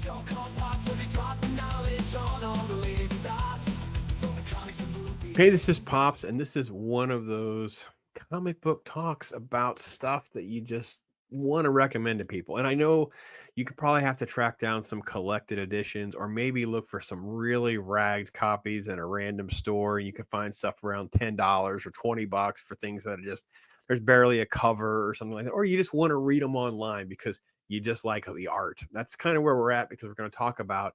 show called Pops, where we drop the knowledge on all the latest thoughts from the comics and movies. Hey, this is Pops, and this is one of those comic book talks about stuff that you just want to recommend to people. And I know you could probably have to track down some collected editions or maybe look for some really ragged copies in a random store. You can find stuff around $10 or $20 for things that are just there's barely a cover or something like that. Or you just want to read them online because you just like the art. That's kind of where we're at because we're going to talk about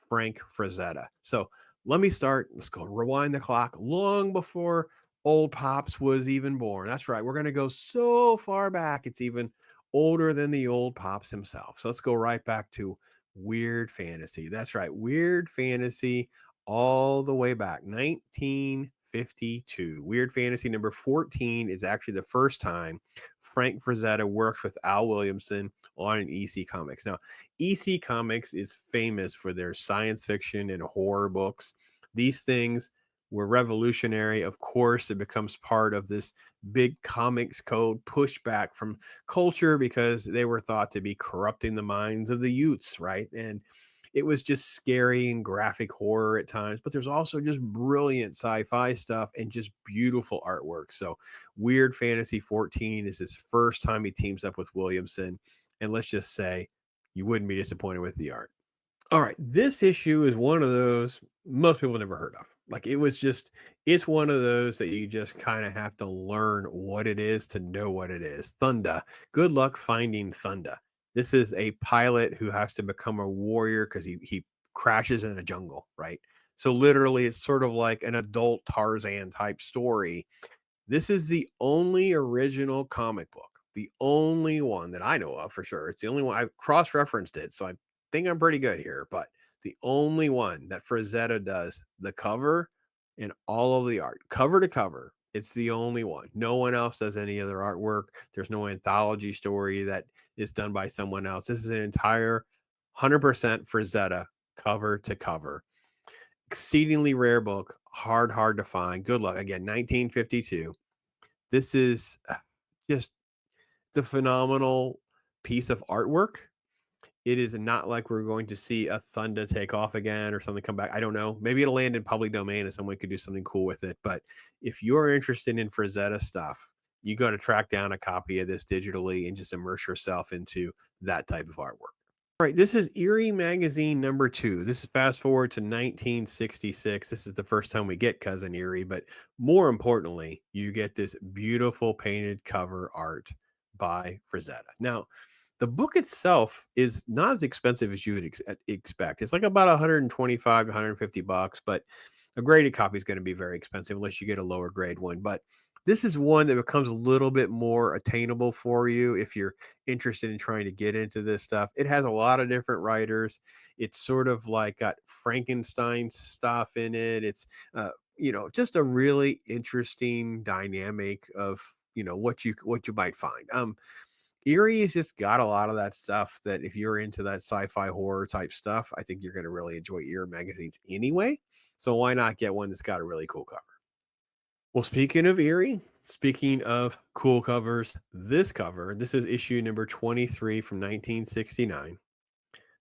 Frank Frazetta. So let me start. Let's go rewind the clock long before old Pops was even born. That's right. We're going to go so far back. It's even older than the old Pops himself. So let's go right back to Weird Fantasy. That's right. Weird Fantasy all the way back 1952. Weird Fantasy number 14 is actually the first time Frank Frazetta works with Al Williamson on an EC Comics. Now, EC Comics is famous for their science fiction and horror books. These things were revolutionary. Of course, it becomes part of this big comics code pushback from culture because they were thought to be corrupting the minds of the youths, right? And it was just scary and graphic horror at times, but there's also just brilliant sci-fi stuff and just beautiful artwork. So Weird Fantasy 14 is his first time he teams up with Williamson. And let's just say you wouldn't be disappointed with the art. All right, this issue is one of those most people never heard of. Like it's one of those that you just kind of have to learn what it is to know what it is. Thunder. Good luck finding Thunder. This is a pilot who has to become a warrior because he crashes in a jungle, right? So literally, it's sort of like an adult Tarzan type story. This is the only original comic book, the only one that I know of for sure. It's the only one I cross referenced it, so I think I'm pretty good here. But the only one that Frazetta does the cover and all of the art, cover to cover. It's the only one. No one else does any other artwork. There's no anthology story that is done by someone else. This is an entire 100% Frazetta cover to cover. Exceedingly rare book, hard to find. Good luck. Again, 1952. This is just the phenomenal piece of artwork. It is not like we're going to see a Thunder take off again or something come back. I don't know. Maybe it'll land in public domain and someone could do something cool with it. But if you're interested in Frazetta stuff, you got to track down a copy of this digitally and just immerse yourself into that type of artwork. All right, this is Eerie Magazine number 2. This is fast forward to 1966. This is the first time we get Cousin Eerie, but more importantly, you get this beautiful painted cover art by Frazetta. Now, the book itself is not as expensive as you would expect. It's like about 125 to 150 bucks, but a graded copy is going to be very expensive unless you get a lower grade one. But this is one that becomes a little bit more attainable for you if you're interested in trying to get into this stuff. It has a lot of different writers. It's sort of like got Frankenstein stuff in it. It's just a really interesting dynamic of what you might find. Eerie has just got a lot of that stuff that if you're into that sci-fi horror type stuff, I think you're going to really enjoy Eerie magazines anyway. So why not get one that's got a really cool cover? Well, speaking of Eerie, speaking of cool covers, this is issue number 23 from 1969.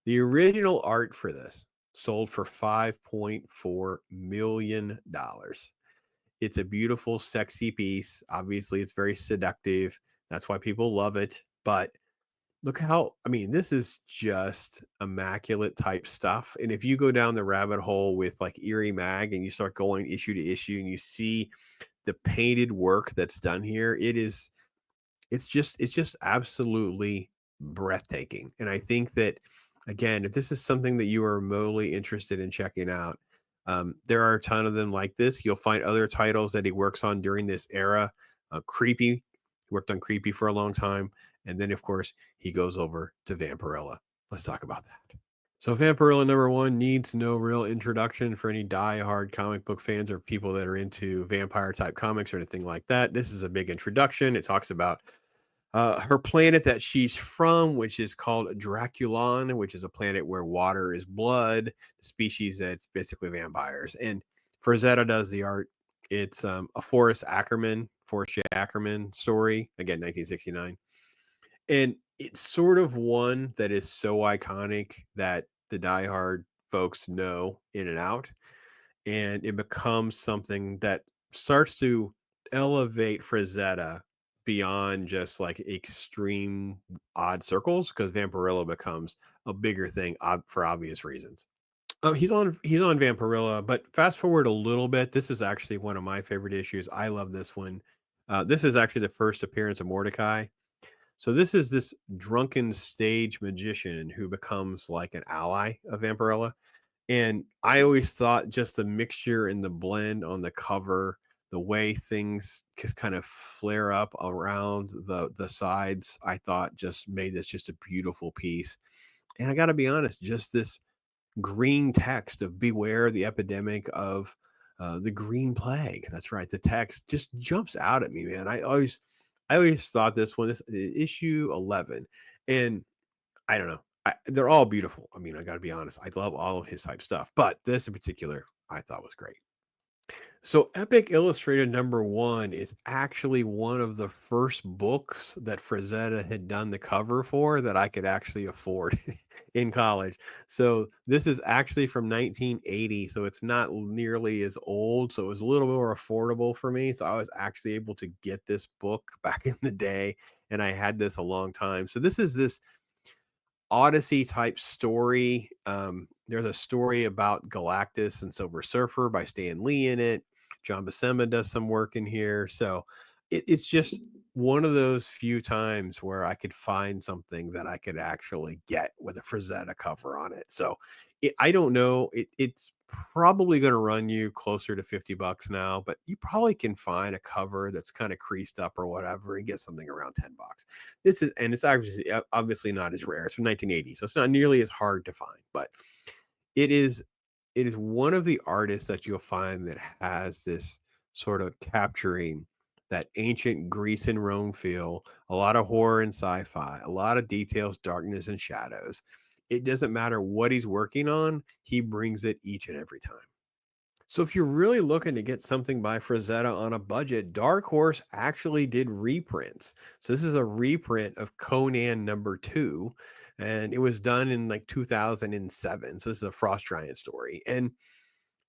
The original art for this sold for $5.4 million. It's a beautiful, sexy piece. Obviously, it's very seductive. That's why people love it. But look how, I mean, this is just immaculate type stuff. And if you go down the rabbit hole with like Eerie Mag and you start going issue to issue and you see the painted work that's done here, it's just absolutely breathtaking. And I think that again, if this is something that you are remotely interested in checking out, there are a ton of them like this. You'll find other titles that he works on during this era. Creepy, he worked on Creepy for a long time, and then of course he goes over to Vampirella. Let's talk about that. So Vampirella number 1 needs no real introduction for any die-hard comic book fans or people that are into vampire type comics or anything like that. This is a big introduction. It talks about her planet that she's from, which is called Draculon, which is a planet where water is blood, the species that's basically vampires. And Frazetta does the art. It's a Forrest J. Ackerman story, again, 1969. And it's sort of one that is so iconic that the diehard folks know in and out, and it becomes something that starts to elevate Frazetta beyond just like extreme odd circles because Vampirilla becomes a bigger thing for obvious reasons. He's on Vampirilla, but fast forward a little bit. This is actually one of my favorite issues. I love this one. This is actually the first appearance of Mordecai. So this is this drunken stage magician who becomes like an ally of Vampirilla. And I always thought just the mixture and the blend on the cover, the way things just kind of flare up around the sides, I thought just made this just a beautiful piece. And I got to be honest, just this green text of beware the epidemic of the green plague. That's right. The text just jumps out at me, man. I always thought this issue 11, and I don't know. They're all beautiful. I mean, I got to be honest. I love all of his type stuff, but this in particular, I thought was great. So, Epic Illustrated #1 is actually one of the first books that Frazetta had done the cover for that I could actually afford in college. So, this is actually from 1980, so it's not nearly as old, so it was a little more affordable for me. So, I was actually able to get this book back in the day, and I had this a long time. So, this is this Odyssey type story. There's a story about Galactus and Silver Surfer by Stan Lee in it. John Buscema does some work in here. So it's just one of those few times where I could find something that I could actually get with a Frazetta cover on it. So I don't know. It's probably going to run you closer to $50 now, but you probably can find a cover that's kind of creased up or whatever and get something around $10. It's obviously not as rare. It's from 1980, so it's not nearly as hard to find, but it is it is one of the artists that you'll find that has this sort of capturing that ancient Greece and Rome feel, a lot of horror and sci-fi, a lot of details, darkness and shadows. It doesn't matter what he's working on, he brings it each and every time. So if you're really looking to get something by Frazetta on a budget, Dark Horse actually did reprints. So this is a reprint of Conan #2, and it was done in like 2007. So this is a Frost Giant story, and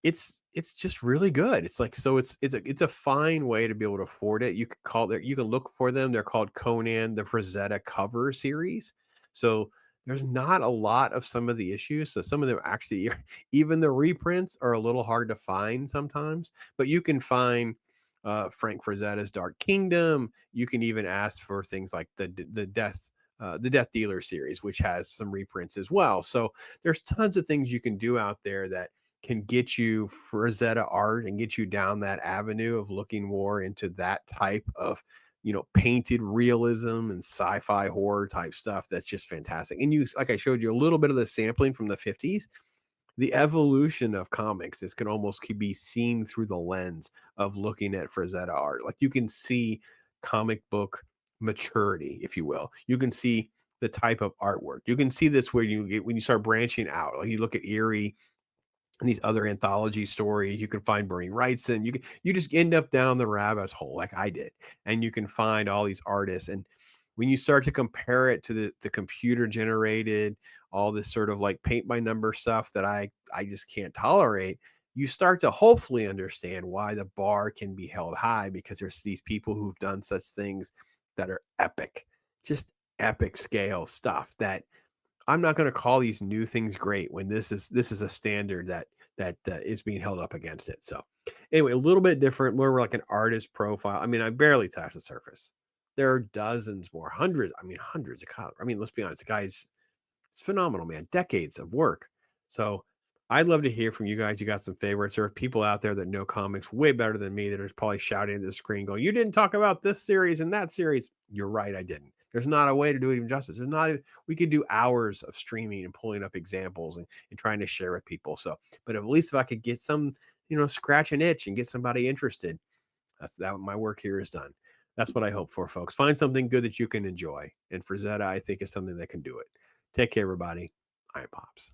it's just really good. It's like so it's a fine way to be able to afford it. You can look for them. They're called Conan the Frazetta cover series. So there's not a lot of some of the issues. So some of them actually even the reprints are a little hard to find sometimes, but you can find Frank Frazetta's Dark Kingdom. You can even ask for things like the Death Dealer series, which has some reprints as well. So there's tons of things you can do out there that can get you Frazetta art and get you down that avenue of looking more into that type of, painted realism and sci-fi horror type stuff. That's just fantastic. And like I showed you a little bit of the sampling from the 50s, the evolution of comics is can almost be seen through the lens of looking at Frazetta art. Like you can see comic book maturity, if you will. You can see the type of artwork. You can see this where when you start branching out. Like you look at Eerie and these other anthology stories. You can find Bernie Wrightson. You just end up down the rabbit hole like I did, and you can find all these artists. And when you start to compare it to the computer generated, all this sort of like paint by number stuff that I just can't tolerate, you start to hopefully understand why the bar can be held high because there's these people who've done such things that are epic, just epic scale stuff that I'm not going to call these new things great when this is a standard that is being held up against it. So anyway, a little bit different, more like an artist profile. I mean, I barely touched the surface. There are dozens more, hundreds. I mean, hundreds of colors. I mean, let's be honest, the guy's it's phenomenal, man. Decades of work. So I'd love to hear from you guys. You got some favorites. There are people out there that know comics way better than me that are probably shouting at the screen, going, "You didn't talk about this series and that series." You're right, I didn't. There's not a way to do it even justice. There's not. We could do hours of streaming and pulling up examples and trying to share with people. So, but at least if I could get some, scratch an itch and get somebody interested, that's that. My work here is done. That's what I hope for, folks. Find something good that you can enjoy, and Frazetta, I think, is something that can do it. Take care, everybody. I'm Pops.